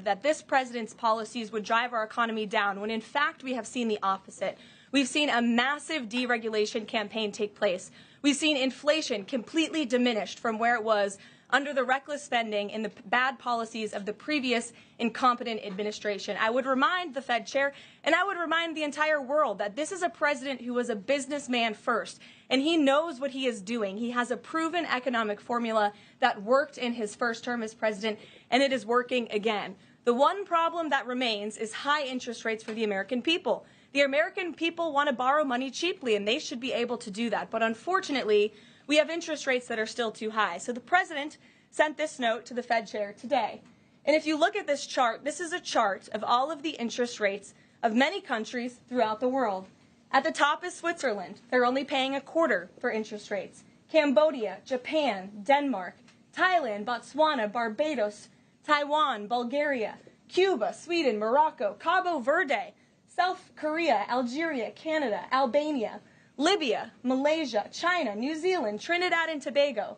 that this president's policies would drive our economy down, when in fact we have seen the opposite. We've seen a massive deregulation campaign take place. We've seen inflation completely diminished from where it was under the reckless spending and the bad policies of the previous incompetent administration. I would remind the Fed chair, and I would remind the entire world, that this is a president who was a businessman first, and he knows what he is doing. He has a proven economic formula that worked in his first term as president, and it is working again. The one problem that remains is high interest rates for the American people. The American people want to borrow money cheaply, and they should be able to do that. But unfortunately, we have interest rates that are still too high. So the president sent this note to the Fed chair today. And if you look at this chart, this is a chart of all of the interest rates of many countries throughout the world. At the top is Switzerland. They're only paying a quarter for interest rates. Cambodia, Japan, Denmark, Thailand, Botswana, Barbados, Taiwan, Bulgaria, Cuba, Sweden, Morocco, Cabo Verde, South Korea, Algeria, Canada, Albania, Libya, Malaysia, China, New Zealand, Trinidad and Tobago,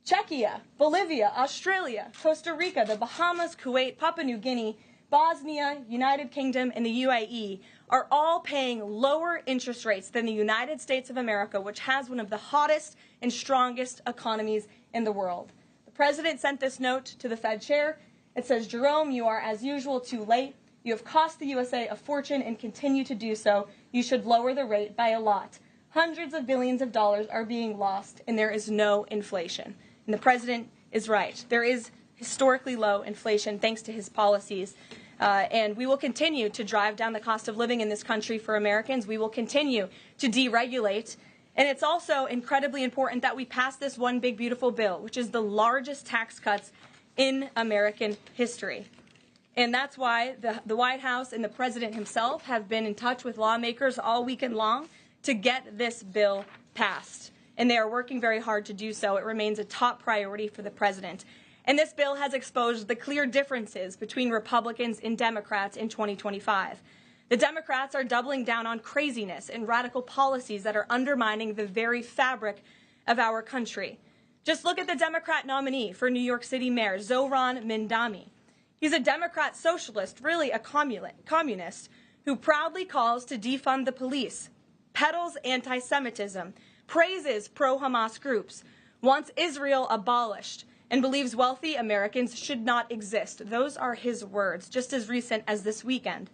Czechia, Bolivia, Australia, Costa Rica, the Bahamas, Kuwait, Papua New Guinea, Bosnia, United Kingdom, and the UAE are all paying lower interest rates than the United States of America, which has one of the hottest and strongest economies in the world. The president sent this note to the Fed chair. It says, Jerome, you are as usual too late. You have cost the USA a fortune and continue to do so. You should lower the rate by a lot. Hundreds of billions of dollars are being lost, and there is no inflation. And the president is right. There is historically low inflation thanks to his policies. And we will continue to drive down the cost of living in this country for Americans. We will continue to deregulate. And it's also incredibly important that we pass this one big, beautiful bill, which is the largest tax cuts in American history. And that's why the White House and the president himself have been in touch with lawmakers all weekend long to get this bill passed. And they are working very hard to do so. It remains a top priority for the president. And this bill has exposed the clear differences between Republicans and Democrats in 2025. The Democrats are doubling down on craziness and radical policies that are undermining the very fabric of our country. Just look at the Democrat nominee for New York City Mayor, Zohran Mamdani. He's a Democrat socialist, really a communist, who proudly calls to defund the police, peddles anti-Semitism, praises pro-Hamas groups, wants Israel abolished, and believes wealthy Americans should not exist. Those are his words, just as recent as this weekend.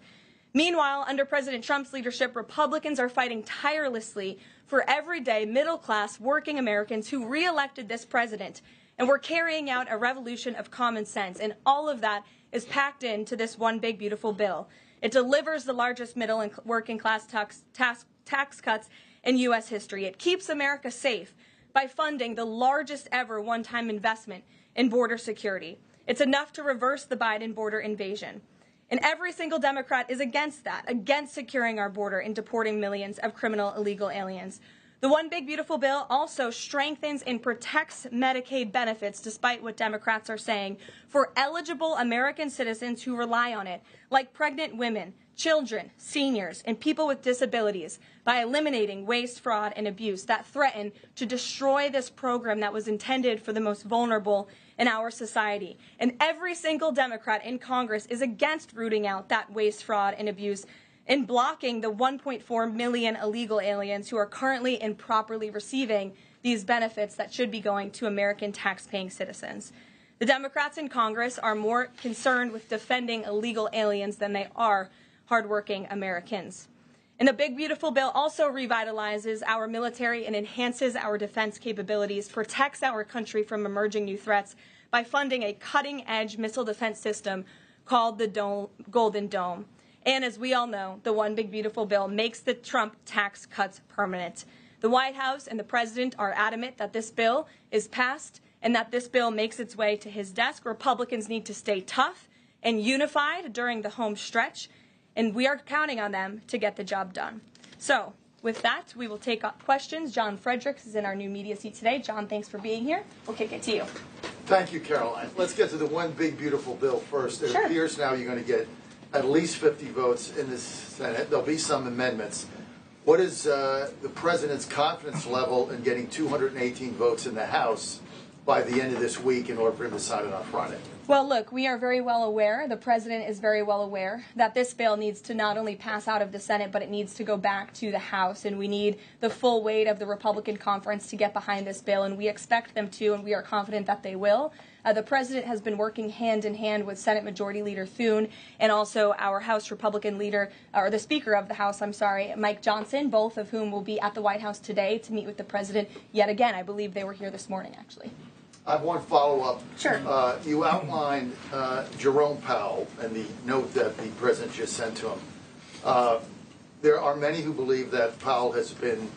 Meanwhile, under President Trump's leadership, Republicans are fighting tirelessly for everyday middle-class working Americans who re-elected this president, and we're carrying out a revolution of common sense, and all of that is packed into this one big, beautiful bill. It delivers the largest middle and working class tax cuts in U.S. history. It keeps America safe by funding the largest ever one-time investment in border security. It's enough to reverse the Biden border invasion. And every single Democrat is against that, against securing our border and deporting millions of criminal illegal aliens. The one big beautiful bill also strengthens and protects Medicaid benefits, despite what Democrats are saying, for eligible American citizens who rely on it, like pregnant women, children, seniors, and people with disabilities, by eliminating waste, fraud, and abuse that threaten to destroy this program that was intended for the most vulnerable in our society. And every single Democrat in Congress is against rooting out that waste, fraud, and abuse and blocking the 1.4 million illegal aliens who are currently improperly receiving these benefits that should be going to American tax-paying citizens. The Democrats in Congress are more concerned with defending illegal aliens than they are hardworking Americans. And the big beautiful bill also revitalizes our military and enhances our defense capabilities, protects our country from emerging new threats by funding a cutting-edge missile defense system called the Golden Dome. And as we all know, the one big beautiful bill makes the Trump tax cuts permanent. The White House and the president are adamant that this bill is passed and that this bill makes its way to his desk. Republicans need to stay tough and unified during the home stretch, and we are counting on them to get the job done. So with that, we will take up questions. John Fredericks is in our new media seat today. John, thanks for being here. We'll kick it to you. Thank you, Karoline. Let's get to the one big beautiful bill first. It Sure. appears now you're going to get at least 50 votes in the Senate. There'll be some amendments. What is the president's confidence level in getting 218 votes in the House by the end of this week in order for him to sign it on Friday? Well, look, we are very well aware, the president is very well aware, that this bill needs to not only pass out of the Senate, but it needs to go back to the House, and we need the full weight of the Republican conference to get behind this bill, and we expect them to, and we are confident that they will. The president has been working hand in hand with Senate Majority Leader Thune and also our House Republican leader, or the Speaker of the House, Mike Johnson, both of whom will be at the White House today to meet with the president yet again. I believe they were here this morning, actually. I have one follow-up. Sure. You outlined Jerome Powell and the note that the president just sent to him. There are many who believe that Powell has been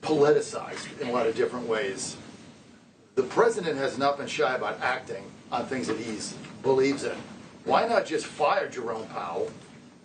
politicized in a lot of different ways. The president has not been shy about acting on things that he believes in. Why not just fire Jerome Powell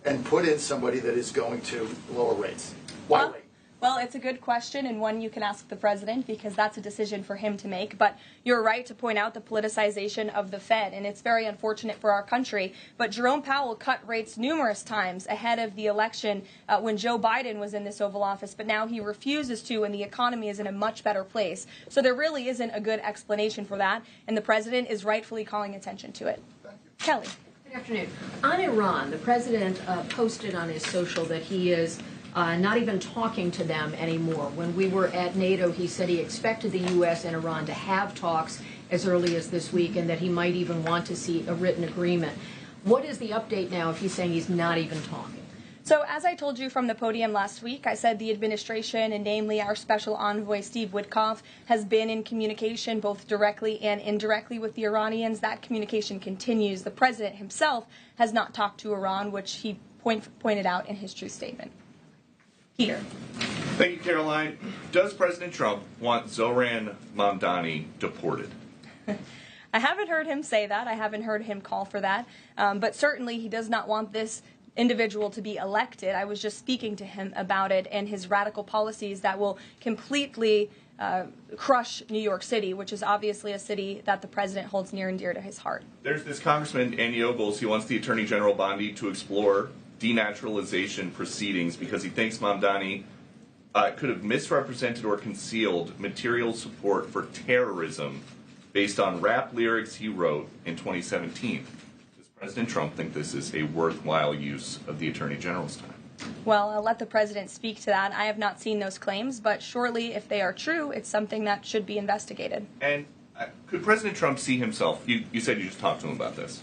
and put in somebody that is going to lower rates? Why wait? Well, it's a good question, and one you can ask the president, because that's a decision for him to make. But you're right to point out the politicization of the Fed, and it's very unfortunate for our country. But Jerome Powell cut rates numerous times ahead of the election when Joe Biden was in this Oval Office, but now he refuses to, and the economy is in a much better place. So there really isn't a good explanation for that, and the president is rightfully calling attention to it. Thank you. Kelly. Good afternoon. On Iran, the president posted on his social that he is not even talking to them anymore. When we were at NATO, he said he expected the U.S. and Iran to have talks as early as this week and that he might even want to see a written agreement. What is the update now if he's saying he's not even talking? So as I told you from the podium last week, I said the administration, and namely our special envoy Steve Witkoff, has been in communication both directly and indirectly with the Iranians. That communication continues. The president himself has not talked to Iran, which he pointed out in his truth statement. Peter. Thank you, Karoline. Does President Trump want Zoran Mamdani deported? I haven't heard him say that. I haven't heard him call for that. But certainly he does not want this individual to be elected. I was just speaking to him about it and his radical policies that will completely crush New York City, which is obviously a city that the president holds near and dear to his heart. There's this Congressman, Andy Ogles, he wants the Attorney General Bondi to explore denaturalization proceedings because he thinks Mamdani could have misrepresented or concealed material support for terrorism based on rap lyrics he wrote in 2017. Does President Trump think this is a worthwhile use of the Attorney General's time? Well, I'll let the president speak to that. I have not seen those claims, but surely if they are true, it's something that should be investigated. And could President Trump see himself, you said you just talked to him about this,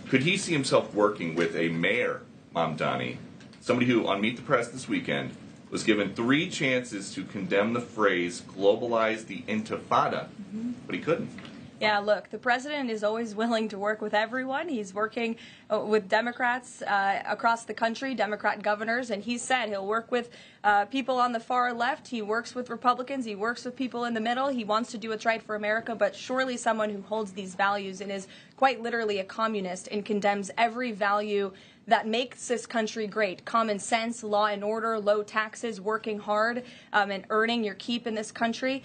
could he see himself working with a mayor, Mamdani, somebody who, on Meet the Press this weekend, was given 3 chances to condemn the phrase globalize the intifada, but he couldn't? Yeah, look, the president is always willing to work with everyone. He's working with Democrats across the country, Democrat governors, and he said he'll work with people on the far left. He works with Republicans. He works with people in the middle. He wants to do what's right for America, but surely someone who holds these values and is quite literally a communist and condemns every value that makes this country great. Common sense, law and order, low taxes, working hard, and earning your keep in this country.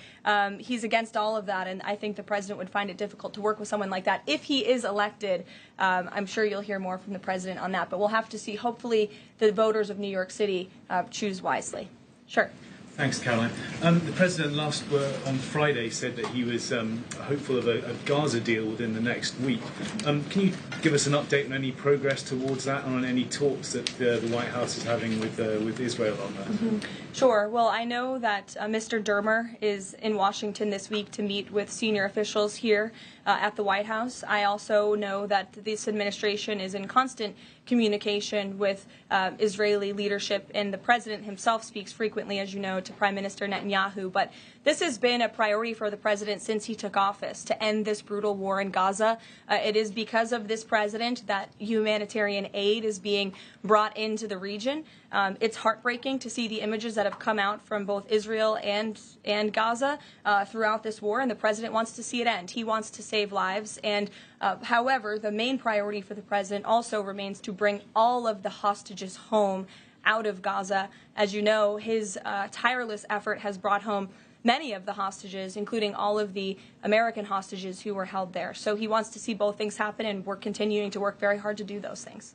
He's against all of that, and I think the president would find it difficult to work with someone like that. If he is elected, I'm sure you'll hear more from the president on that, but we'll have to see. Hopefully the voters of New York City choose wisely. Sure. Thanks, Caroline. The president on Friday said that he was hopeful of a Gaza deal within the next week. Can you give us an update on any progress towards that and on any talks that the White House is having with Israel on that? Sure. Well, I know that Mr. Dermer is in Washington this week to meet with senior officials here at the White House. I also know that this administration is in constant communication with Israeli leadership, and the president himself speaks frequently, as you know, to Prime Minister Netanyahu. But this has been a priority for the president since he took office, to end this brutal war in Gaza. It is because of this president that humanitarian aid is being brought into the region. It's heartbreaking to see the images that have come out from both Israel and Gaza throughout this war, and the president wants to see it end. He wants to save lives, and however, the main priority for the president also remains to bring all of the hostages home out of Gaza. As you know, his tireless effort has brought home many of the hostages, including all of the American hostages who were held there. So he wants to see both things happen, and we're continuing to work very hard to do those things.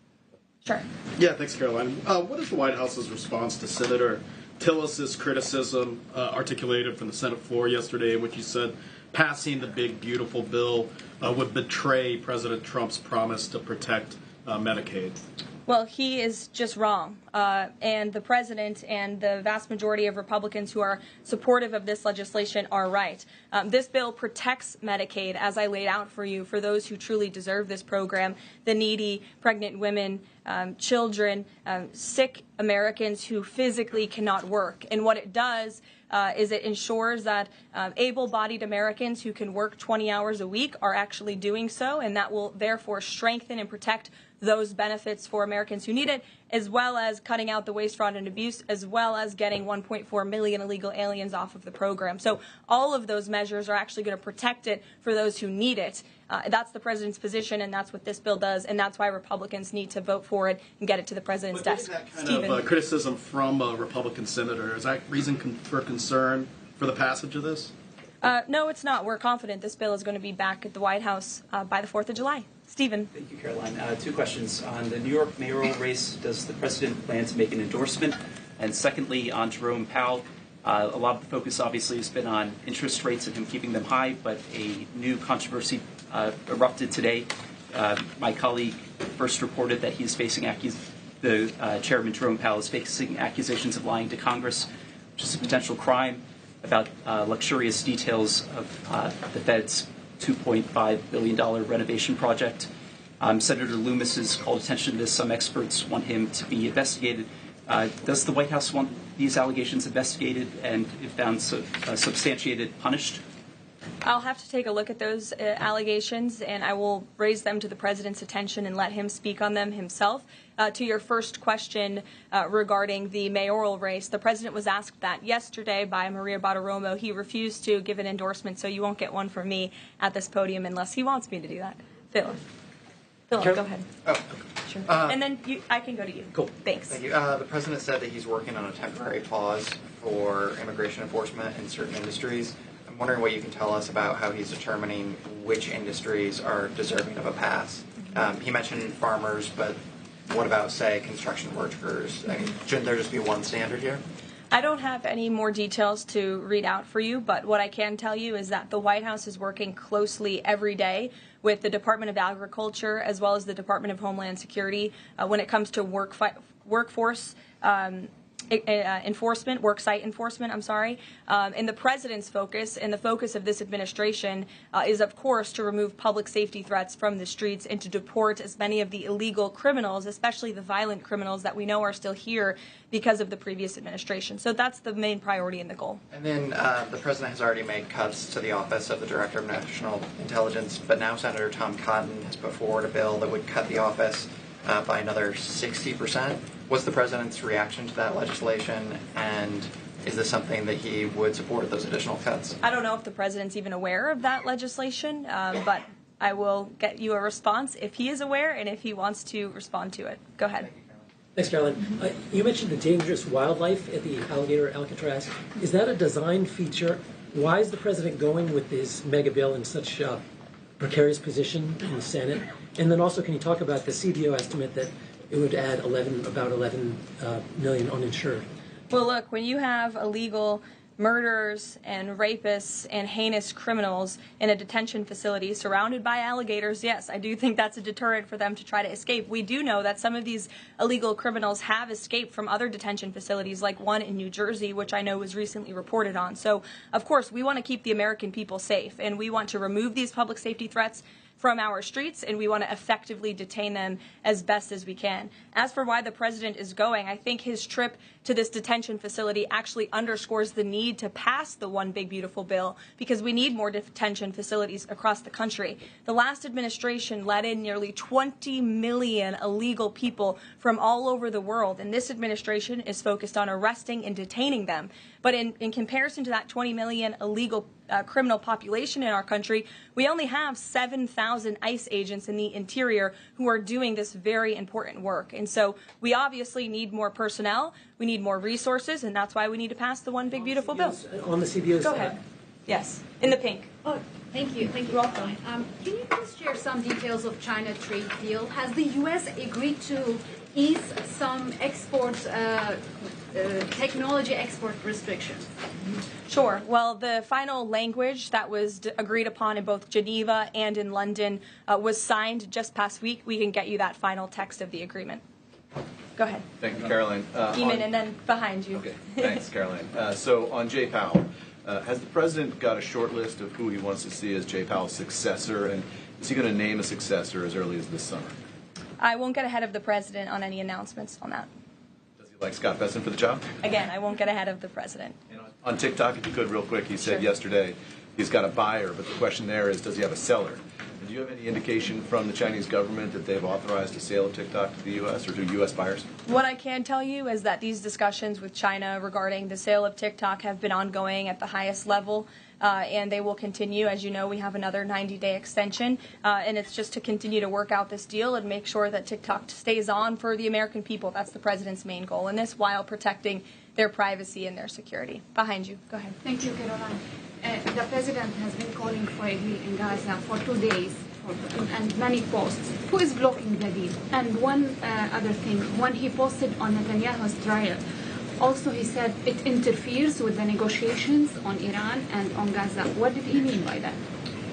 Sure. Yeah, thanks, Caroline. What is the White House's response to Senator Tillis's criticism articulated from the Senate floor yesterday, in which he said passing the big, beautiful bill would betray President Trump's promise to protect Medicaid? Well, he is just wrong. And the president and the vast majority of Republicans who are supportive of this legislation are right. This bill protects Medicaid, as I laid out for you, for those who truly deserve this program, the needy, pregnant women, children, sick Americans who physically cannot work. And what it does is it ensures that able-bodied Americans who can work 20 hours a week are actually doing so, and that will therefore strengthen and protect those benefits for Americans who need it, as well as cutting out the waste, fraud, and abuse, as well as getting 1.4 million illegal aliens off of the program. So all of those measures are actually going to protect it for those who need it. That's the president's position, and that's what this bill does, and that's why Republicans need to vote for it and get it to the president's desk. That kind of criticism from a Republican senator, is that reason for concern for the passage of this? No, it's not. We're confident this bill is going to be back at the White House by the 4th of July. Stephen. Thank you, Caroline. Two questions. On the New York mayoral race, does the president plan to make an endorsement? And secondly, on Jerome Powell, a lot of the focus obviously has been on interest rates and him keeping them high, but a new controversy erupted today. My colleague first reported that he's facing Chairman Jerome Powell is facing accusations of lying to Congress, which is a potential crime, about luxurious details of the Fed's $2.5 billion renovation project. Senator Loomis has called attention to this. Some experts want him to be investigated. Does the White House want these allegations investigated and, if found substantiated, punished? I'll have to take a look at those allegations, and I will raise them to the president's attention and let him speak on them himself. To your first question regarding the mayoral race, the president was asked that yesterday by Maria Bartiromo. He refused to give an endorsement, so you won't get one from me at this podium unless he wants me to do that. Phil, go ahead. Oh, sure. And then I can go to you. Cool. Thanks. Thank you. The president said that he's working on a temporary pause for immigration enforcement in certain industries. I'm wondering what you can tell us about how he's determining which industries are deserving of a pass. He mentioned farmers, but what about, say, construction workers? I mean, shouldn't there just be one standard here? I don't have any more details to read out for you, but what I can tell you is that the White House is working closely every day with the Department of Agriculture as well as the Department of Homeland Security when it comes to workforce enforcement, worksite enforcement, and the president's focus and the focus of this administration is, of course, to remove public safety threats from the streets and to deport as many of the illegal criminals, especially the violent criminals that we know are still here because of the previous administration. So that's the main priority and the goal. And then the president has already made cuts to the Office of the Director of National Intelligence, but now Senator Tom Cotton has put forward a bill that would cut the office by another 60%. What's the president's reaction to that legislation, and is this something that he would support, those additional cuts? I don't know if the president's even aware of that legislation, but I will get you a response if he is aware and if he wants to respond to it. Go ahead. Thanks, Caroline. You mentioned the dangerous wildlife at the alligator Alcatraz. Is that a design feature? Why is the president going with this mega bill in such a precarious position in the Senate? And then also, can you talk about the CBO estimate that it would add about 11 million uninsured? Well, look, when you have illegal murderers and rapists and heinous criminals in a detention facility surrounded by alligators, yes, I do think that's a deterrent for them to try to escape. We do know that some of these illegal criminals have escaped from other detention facilities, like one in New Jersey, which I know was recently reported on. So, of course, we want to keep the American people safe, and we want to remove these public safety threats from our streets, and we want to effectively detain them as best as we can. As for why the president is going, I think his trip to this detention facility actually underscores the need to pass the One Big Beautiful Bill, because we need more detention facilities across the country. The last administration let in nearly 20 million illegal people from all over the world, and this administration is focused on arresting and detaining them. But in comparison to that 20 million illegal criminal population in our country, we only have 7,000 ICE agents in the interior who are doing this very important work. And so we obviously need more personnel, we need more resources, and that's why we need to pass the One Big Beautiful Bill. On the CBOs. Go ahead. Yes, in the pink. Thank you. Thank you. Welcome. Can you please share some details of China trade deal? Has the U.S. agreed to ease some export, technology export restrictions? Sure. Well, the final language that was agreed upon in both Geneva and in London was signed just past week. We can get you that final text of the agreement. Go ahead. Thank you, Caroline. Eamon, and then behind you. Okay, thanks, Caroline. So on Jay Powell, has the president got a short list of who he wants to see as Jay Powell's successor, and is he going to name a successor as early as this summer? I won't get ahead of the president on any announcements on that. Does he like Scott Bessent for the job? Again, I won't get ahead of the president. And on TikTok, if you could, real quick, he said Sure. yesterday he's got a buyer, but the question there is, does he have a seller? And do you have any indication from the Chinese government that they've authorized a sale of TikTok to the U.S. or to U.S. buyers? What I can tell you is that these discussions with China regarding the sale of TikTok have been ongoing at the highest level, and they will continue. As you know, we have another 90-day extension, and it's just to continue to work out this deal and make sure that TikTok stays on for the American people. That's the president's main goal in this, while protecting their privacy and their security. Behind you. Go ahead. Thank you, Karoline. The president has been calling for a deal in Gaza for 2 days and many posts. Who is blocking the deal? And one other thing, when he posted on Netanyahu's trial, also he said it interferes with the negotiations on Iran and on Gaza. What did he mean by that?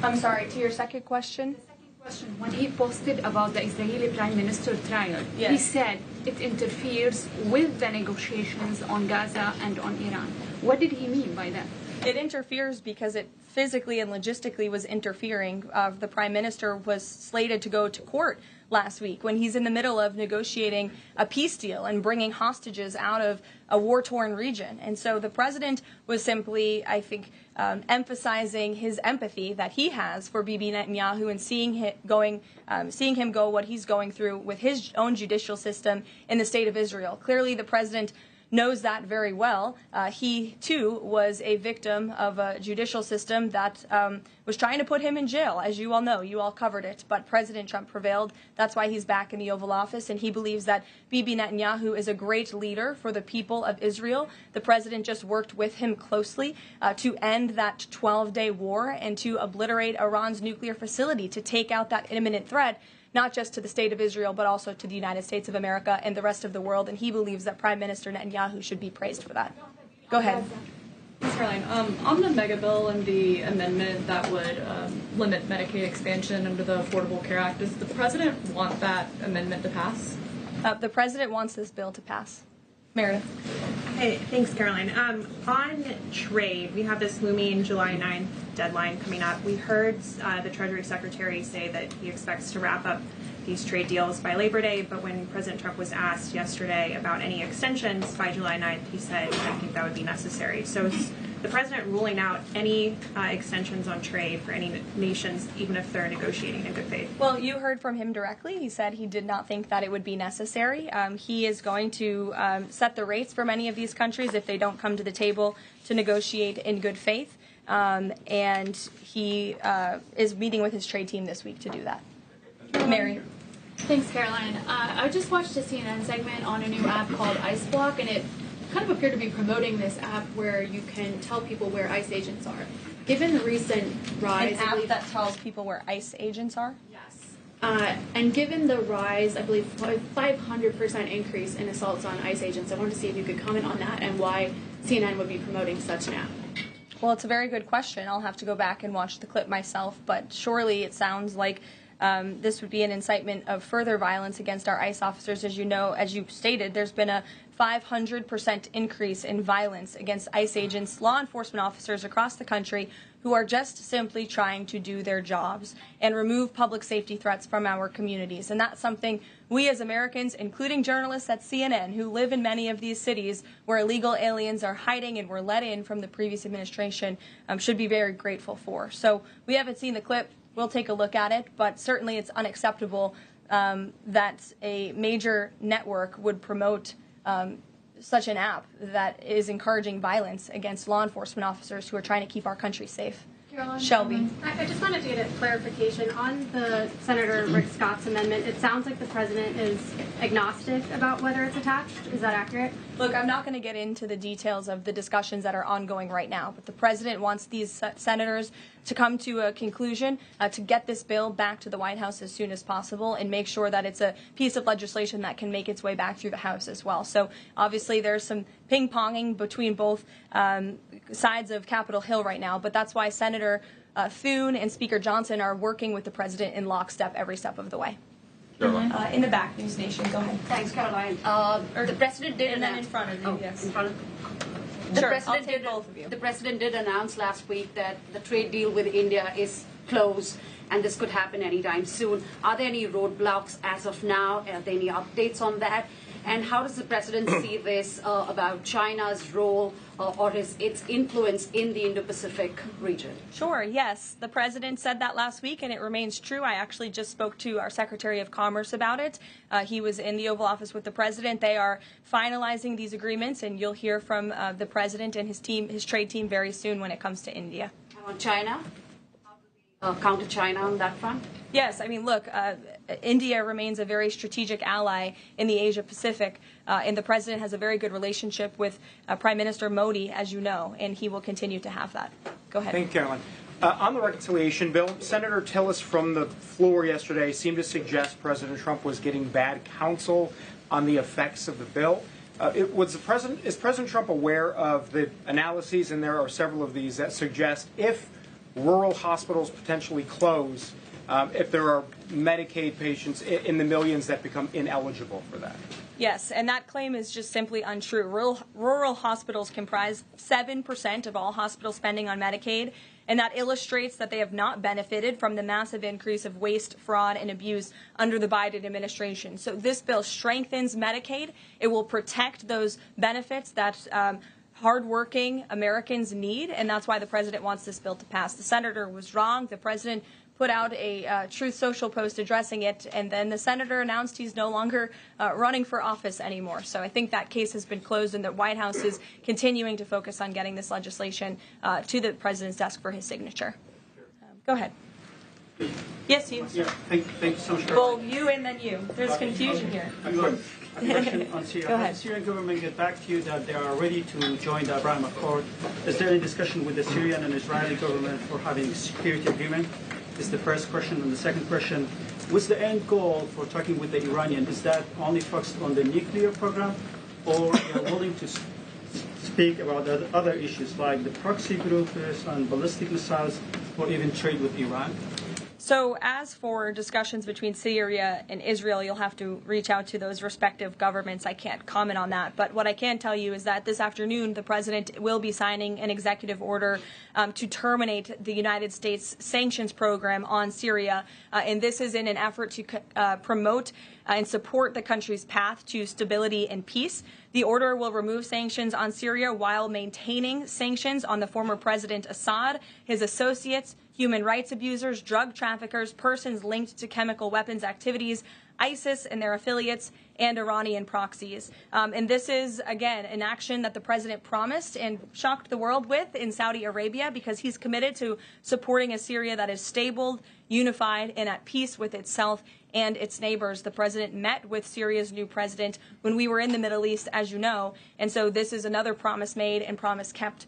I'm sorry, to your second question? The second question, when he posted about the Israeli Prime Minister trial, Yes. he said it interferes with the negotiations on Gaza and on Iran. What did he mean by that? It interferes because it physically and logistically was interfering. The prime minister was slated to go to court last week when he's in the middle of negotiating a peace deal and bringing hostages out of a war-torn region. And so the president was simply, I think, emphasizing his empathy that he has for Bibi Netanyahu and seeing him go what he's going through with his own judicial system in the state of Israel. Clearly, the president knows that very well. He, too, was a victim of a judicial system that was trying to put him in jail, as you all know. You all covered it. But President Trump prevailed. That's why he's back in the Oval Office, and he believes that Bibi Netanyahu is a great leader for the people of Israel. The president just worked with him closely to end that 12-day war and to obliterate Iran's nuclear facility, to take out that imminent threat, not just to the state of Israel, but also to the United States of America and the rest of the world. And he believes that Prime Minister Netanyahu should be praised for that. Go ahead. Ms. Caroline, on the mega bill and the amendment that would limit Medicaid expansion under the Affordable Care Act, does the president want that amendment to pass? The president wants this bill to pass. Meredith. Hey, thanks, Caroline. On trade, we have this looming July 9th deadline coming up. We heard the Treasury Secretary say that he expects to wrap up these trade deals by Labor Day, but when President Trump was asked yesterday about any extensions by July 9th, he said, I think that would be necessary. So is the president ruling out any extensions on trade for any nations, even if they're negotiating in good faith? Well, you heard from him directly. He said he did not think that it would be necessary. He is going to set the rates for many of these countries if they don't come to the table to negotiate in good faith. And he is meeting with his trade team this week to do that. Mary. Thanks, Caroline. I just watched a CNN segment on a new app called Ice Block, and it kind of appeared to be promoting this app where you can tell people where ICE agents are. Given the recent rise... An app that tells people where ICE agents are? Yes. And given the rise, I believe, 500% increase in assaults on ICE agents, I wanted to see if you could comment on that and why CNN would be promoting such an app. Well, it's a very good question. I'll have to go back and watch the clip myself, but surely it sounds like this would be an incitement of further violence against our ICE officers. As you know, as you stated, there's been a 500% increase in violence against ICE agents, law enforcement officers across the country who are just simply trying to do their jobs and remove public safety threats from our communities. And that's something we as Americans, including journalists at CNN who live in many of these cities where illegal aliens are hiding and were let in from the previous administration, should be very grateful for. So we haven't seen the clip. We'll take a look at it, but certainly it's unacceptable that a major network would promote such an app that is encouraging violence against law enforcement officers who are trying to keep our country safe. Caroline, Shelby. I just wanted to get a clarification on the Senator Rick Scott's amendment. It sounds like the president is agnostic about whether it's attached. Is that accurate? Look, I'm not going to get into the details of the discussions that are ongoing right now, but the president wants these senators to come to a conclusion, to get this bill back to the White House as soon as possible and make sure that it's a piece of legislation that can make its way back through the House as well. So obviously there's some ping-ponging between both sides of Capitol Hill right now, but that's why Senator Thune and Speaker Johnson are working with the president in lockstep every step of the way. In the back, News Nation, go ahead. Thanks, Karoline. The president did, and then in front of you, yes. In front of Sure, I'll take both of you. The president did announce last week that the trade deal with India is closed, and this could happen anytime soon. Are there any roadblocks as of now? Are there any updates on that? And how does the president see this about China's role or its influence in the Indo-Pacific region? Sure, yes. The president said that last week, and it remains true. I actually just spoke to our Secretary of Commerce about it. He was in the Oval Office with the president. They are finalizing these agreements, and you'll hear from the president and his team, his trade team, very soon when it comes to India. On China? Counter China on that front? Yes, I mean, look, India remains a very strategic ally in the Asia Pacific, and the president has a very good relationship with Prime Minister Modi, as you know, and he will continue to have that. Go ahead. Thank you, Caroline. On the reconciliation bill, Senator Tillis from the floor yesterday seemed to suggest President Trump was getting bad counsel on the effects of the bill. Is President Trump aware of the analyses, and there are several of these, that suggest if rural hospitals potentially close, if there are Medicaid patients in the millions that become ineligible for that? Yes, and that claim is just simply untrue. Rural hospitals comprise 7% of all hospital spending on Medicaid, and that illustrates that they have not benefited from the massive increase of waste, fraud, and abuse under the Biden administration. So this bill strengthens Medicaid. It will protect those benefits that hardworking Americans need, and that's why the president wants this bill to pass. The senator was wrong. The president put out a Truth Social post addressing it, and then the senator announced he's no longer running for office anymore. So I think that case has been closed, and the White House is continuing to focus on getting this legislation to the president's desk for his signature. Go ahead. Yes, you. Yeah, thank you so much. Well, you and then you. There's confusion here. A question on Syria. Go ahead. Has the Syrian government get back to you that they are ready to join the Abraham Accord? Is there any discussion with the Syrian and Israeli government for having a security agreement? Is the first question. And the second question, what's the end goal for talking with the Iranian? Is that only focused on the nuclear program, or they are willing to speak about the other issues like the proxy groups and ballistic missiles, or even trade with Iran? So as for discussions between Syria and Israel, you'll have to reach out to those respective governments. I can't comment on that. But what I can tell you is that this afternoon, the president will be signing an executive order to terminate the United States sanctions program on Syria. And this is in an effort to promote and support the country's path to stability and peace. The order will remove sanctions on Syria while maintaining sanctions on the former President Assad, his associates, human rights abusers, drug traffickers, persons linked to chemical weapons activities, ISIS and their affiliates, and Iranian proxies. And this is, again, an action that the president promised and shocked the world with in Saudi Arabia, because he's committed to supporting a Syria that is stable, unified, and at peace with itself and its neighbors. The president met with Syria's new president when we were in the Middle East, as you know, and so this is another promise made and promise kept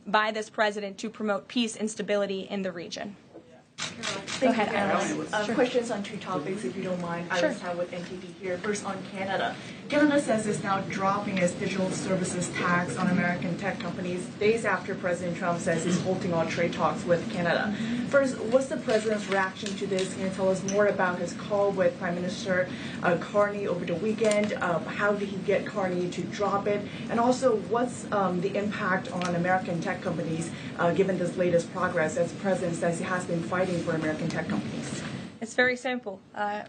by this president to promote peace and stability in the region. Thank you, Caroline. Sure. Questions on two topics, if you don't mind. Sure. I will start with NTD here. First, on Canada. Canada says it's now dropping its digital services tax on American tech companies days after President Trump says he's halting all trade talks with Canada. First, what's the president's reaction to this? Can you tell us more about his call with Prime Minister Carney over the weekend? How did he get Carney to drop it? And also, what's the impact on American tech companies given this latest progress, as the president says he has been fighting for American tech companies? It's very simple.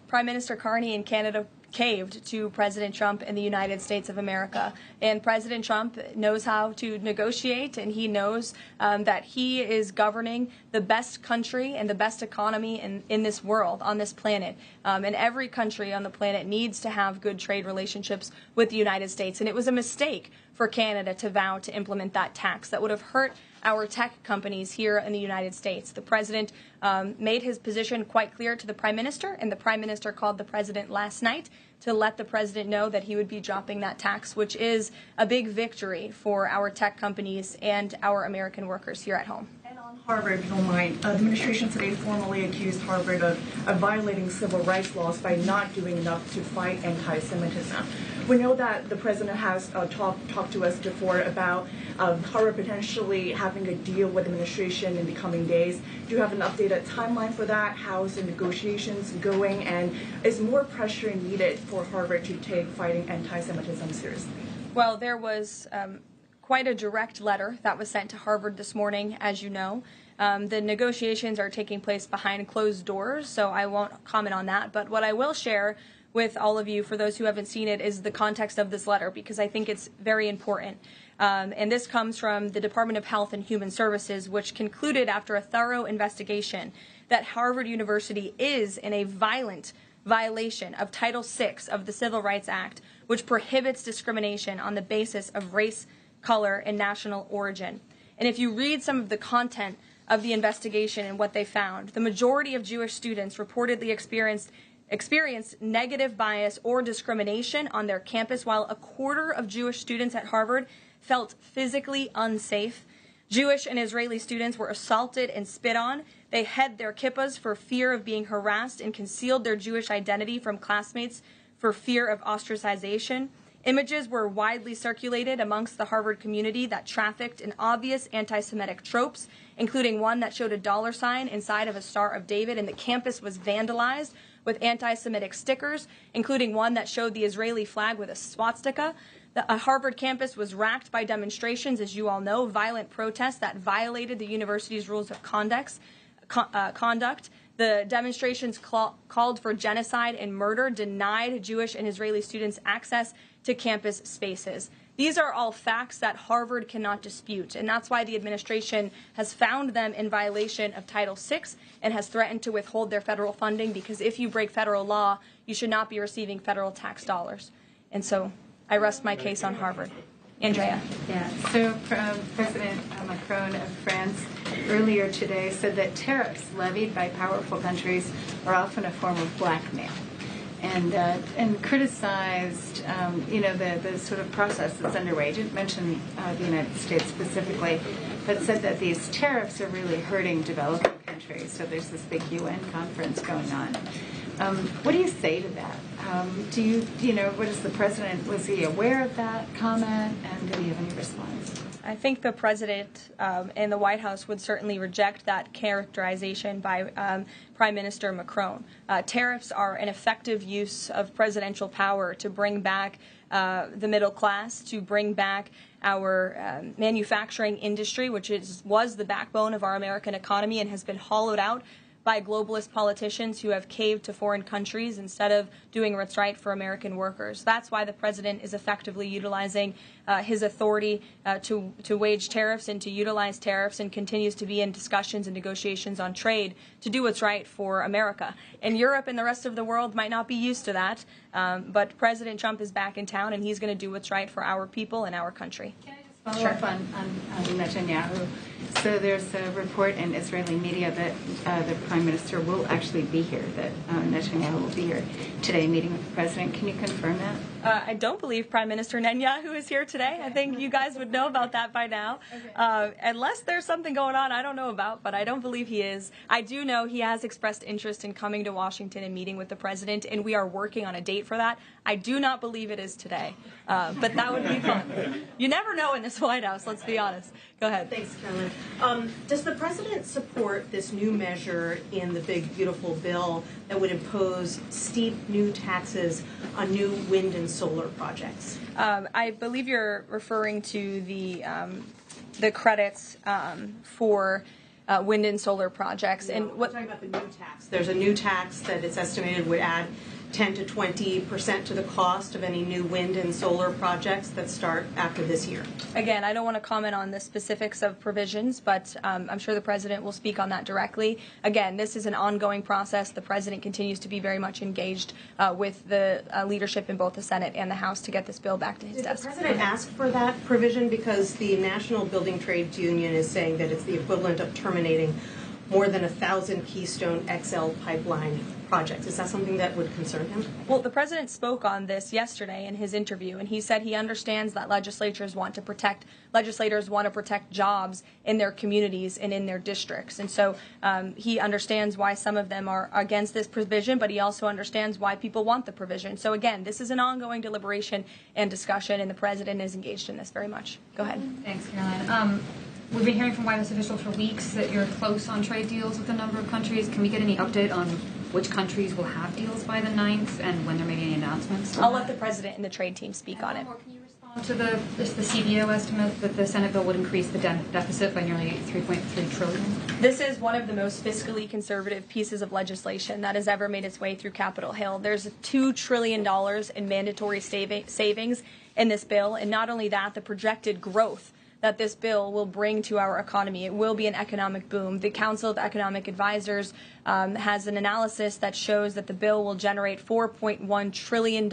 Prime Minister Carney in Canada caved to President Trump in the United States of America. And President Trump knows how to negotiate, and he knows that he is governing the best country and the best economy in this world, on this planet. And every country on the planet needs to have good trade relationships with the United States. And it was a mistake for Canada to vow to implement that tax that would have hurt our tech companies here in the United States. The president made his position quite clear to the prime minister, and the prime minister called the president last night to let the president know that he would be dropping that tax, which is a big victory for our tech companies and our American workers here at home. And Harvard, if you don't mind, the administration today formally accused Harvard of violating civil rights laws by not doing enough to fight anti-Semitism. We know that the president has talked to us before about Harvard potentially having a deal with the administration in the coming days. Do you have an updated timeline for that? How is the negotiations going? And is more pressure needed for Harvard to take fighting anti-Semitism seriously? Well, there was quite a direct letter that was sent to Harvard this morning, as you know. The negotiations are taking place behind closed doors, so I won't comment on that. But what I will share with all of you, for those who haven't seen it, is the context of this letter, because I think it's very important. And this comes from the Department of Health and Human Services, which concluded after a thorough investigation that Harvard University is in a violent violation of Title VI of the Civil Rights Act, which prohibits discrimination on the basis of race, color, and national origin. And if you read some of the content of the investigation and what they found, the majority of Jewish students reportedly experienced negative bias or discrimination on their campus, while a quarter of Jewish students at Harvard felt physically unsafe. Jewish and Israeli students were assaulted and spit on. They hid their kippahs for fear of being harassed and concealed their Jewish identity from classmates for fear of ostracization. Images were widely circulated amongst the Harvard community that trafficked in obvious anti-Semitic tropes, including one that showed a dollar sign inside of a Star of David, and the campus was vandalized with anti-Semitic stickers, including one that showed the Israeli flag with a swastika. The Harvard campus was racked by demonstrations, as you all know, violent protests that violated the university's rules of conduct. The demonstrations called for genocide and murder, denied Jewish and Israeli students access to campus spaces. These are all facts that Harvard cannot dispute, and that's why the administration has found them in violation of Title VI and has threatened to withhold their federal funding, because if you break federal law, you should not be receiving federal tax dollars. And so I rest my case on Harvard. Andrea. Yeah, so President Macron of France earlier today said that tariffs levied by powerful countries are often a form of blackmail, and criticized the sort of process that's underway. Didn't mention the United States specifically, but said that these tariffs are really hurting developing countries. So there's this big UN conference going on. What do you say to that? What is the president, was he aware of that comment, and did he have any response? I think the president and the White House would certainly reject that characterization by Prime Minister Macron. Tariffs are an effective use of presidential power to bring back the middle class, to bring back our manufacturing industry, which was the backbone of our American economy and has been hollowed out by globalist politicians who have caved to foreign countries instead of doing what's right for American workers. That's why the president is effectively utilizing his authority to wage tariffs and to utilize tariffs, and continues to be in discussions and negotiations on trade to do what's right for America. And Europe and the rest of the world might not be used to that, but President Trump is back in town, and he's going to do what's right for our people and our country. Follow up on Netanyahu. So there's a report in Israeli media that the Prime Minister will actually be here, that Netanyahu will be here today meeting with the President. Can you confirm that? I don't believe Prime Minister Netanyahu is here today. I think you guys would know about that by now. Unless there's something going on I don't know about, but I don't believe he is. I do know he has expressed interest in coming to Washington and meeting with the President, and we are working on a date for that. I do not believe it is today, but that would be fun. You never know in this White House, let's be honest. Go ahead. Thanks, Karoline. Does the President support this new measure in the big, beautiful bill that would impose steep new taxes on new wind and solar projects? I believe you're referring to the credits for wind and solar projects. No, and what? I'm talking about the new tax. There's a new tax that it's estimated would add 10 to 20% to the cost of any new wind and solar projects that start after this year. Again, I don't want to comment on the specifics of provisions, but I'm sure the President will speak on that directly. Again, this is an ongoing process. The President continues to be very much engaged with the leadership in both the Senate and the House to get this bill back to his desk. Did the President ask for that provision? Because the National Building Trades Union is saying that it's the equivalent of terminating more than 1,000 Keystone XL pipeline projects. Is that something that would concern him? Well, the president spoke on this yesterday in his interview, and he said he understands that legislators want to protect jobs in their communities and in their districts. And so he understands why some of them are against this provision, but he also understands why people want the provision. So again, this is an ongoing deliberation and discussion, and the president is engaged in this very much. Go ahead. Thanks, Caroline. We've been hearing from White House officials for weeks that you're close on trade deals with a number of countries. Can we get any update on which countries will have deals by the 9th and when there may be any announcements? I'll let the president and the trade team speak on it. Can you respond to the CBO estimate that the Senate bill would increase the deficit by nearly $3.3 trillion? This is one of the most fiscally conservative pieces of legislation that has ever made its way through Capitol Hill. There's $2 trillion in mandatory savings in this bill, and not only that, the projected growth that this bill will bring to our economy. It will be an economic boom. The Council of Economic Advisors has an analysis that shows that the bill will generate $4.1 trillion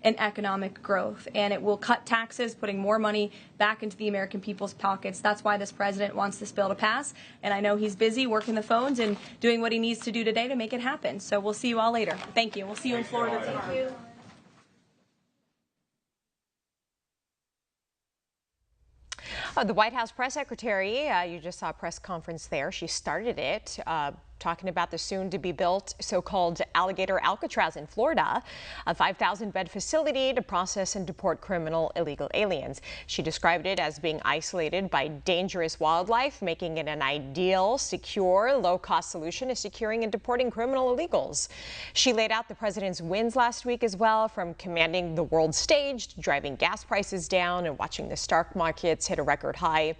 in economic growth, and it will cut taxes, putting more money back into the American people's pockets. That's why this president wants this bill to pass, and I know he's busy working the phones and doing what he needs to do today to make it happen. So we'll see you all later. Thank you. We'll see you in Florida tomorrow. Thank you. The White House press secretary, you just saw a press conference there. She started it talking about the soon-to-be-built so-called Alligator Alcatraz in Florida, a 5,000-bed facility to process and deport criminal illegal aliens. She described it as being isolated by dangerous wildlife, making it an ideal, secure, low-cost solution to securing and deporting criminal illegals. She laid out the president's wins last week as well, from commanding the world stage to driving gas prices down and watching the stock markets hit a record high.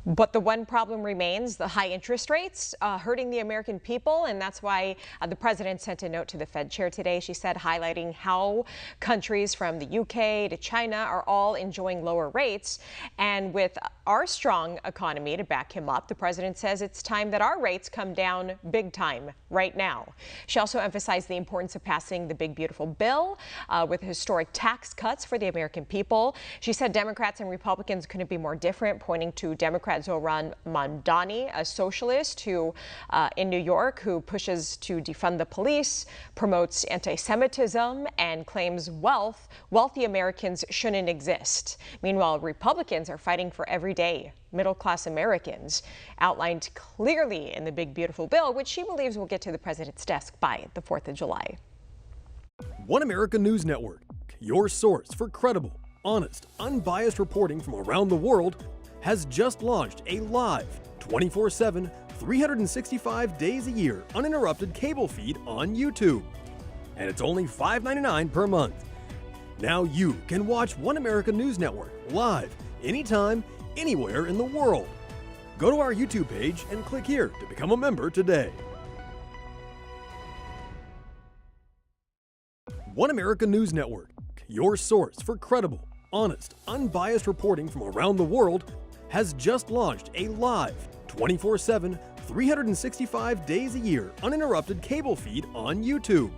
But the one problem remains: the high interest rates hurting the American people, and that's why the president sent a note to the Fed chair today. She said, highlighting how countries from the UK to China are all enjoying lower rates. And with our strong economy to back him up, the president says it's time that our rates come down big time right now. She also emphasized the importance of passing the big, beautiful bill with historic tax cuts for the American people. She said Democrats and Republicans couldn't be more different, pointing to Democrat Zohran Mamdani, a socialist who in New York, who pushes to defund the police, promotes anti-Semitism, and claims wealthy Americans shouldn't exist. Meanwhile, Republicans are fighting for everyday middle-class Americans, outlined clearly in the big, beautiful bill, which she believes will get to the president's desk by the 4th of July. One America News Network, your source for credible, honest, unbiased reporting from around the world, has just launched a live, 24/7, 365 days a year uninterrupted cable feed on YouTube. And it's only $5.99 per month. Now you can watch One America News Network live, anytime, anywhere in the world. Go to our YouTube page and click here to become a member today. One America News Network, your source for credible, honest, unbiased reporting from around the world, has just launched a live, 24/7, 365 days a year uninterrupted cable feed on YouTube.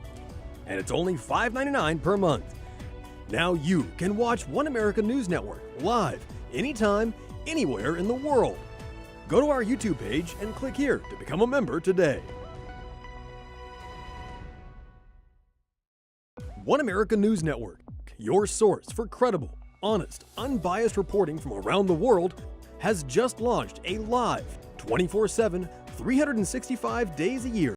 And it's only $5.99 per month. Now you can watch One America News Network live, anytime, anywhere in the world. Go to our YouTube page and click here to become a member today. One America News Network, your source for credible, honest, unbiased reporting from around the world, has just launched a live, 24/7, 365 days a year